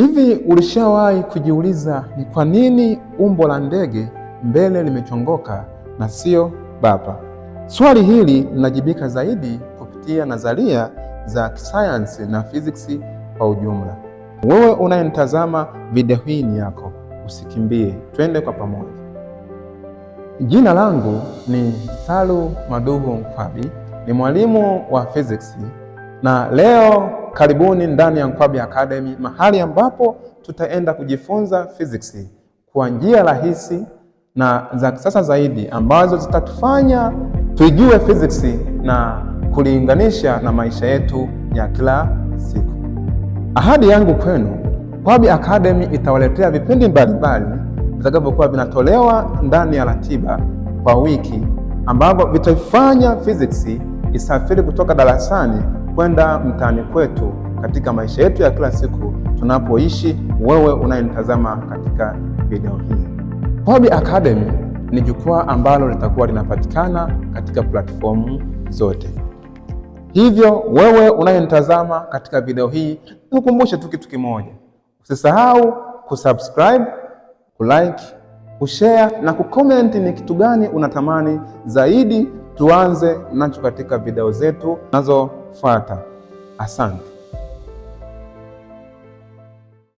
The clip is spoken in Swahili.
Hivi ulishawahi kujiuliza ni kwa nini umbo la ndege mbele limechongoka na sio bapa? Swali hili linajibika zaidi kupitia nadharia za kisayansi na physics kwa ujumla. Wewe unayenitazama video hii ni yako, usikimbie, twende kwa pamoja. Jina langu ni Salu Maduhu Nkwabi, ni mwalimu wa physics, na leo karibuni ndani ya Nkwabi Academy, mahali ambapo tutaenda kujifunza physics kwa njia rahisi na za kisasa zaidi ambazo zitatufanya tuijue physics na kuliunganisha na maisha yetu ya kila siku. Ahadi yangu kwenu, Nkwabi Academy itawaletea vipindi mbalimbali vitakavyokuwa vinatolewa ndani ya ratiba kwa wiki, ambavyo vitafanya physics isafiri kutoka darasani kwenda mtaani kwetu katika maisha yetu ya kila siku tunapoishi, wewe unayenitazama katika video hii. Nkwabi Academy ni jukwaa ambalo litakuwa linapatikana katika platformu zote. Hivyo wewe unayenitazama katika video hii, nikukumbushe tu kitu kimoja. Usisahau kusubscribe, kulike, kushare na kucomment ni kitu gani unatamani zaidi tuanze nacho katika video zetu zinazofuata. Asante.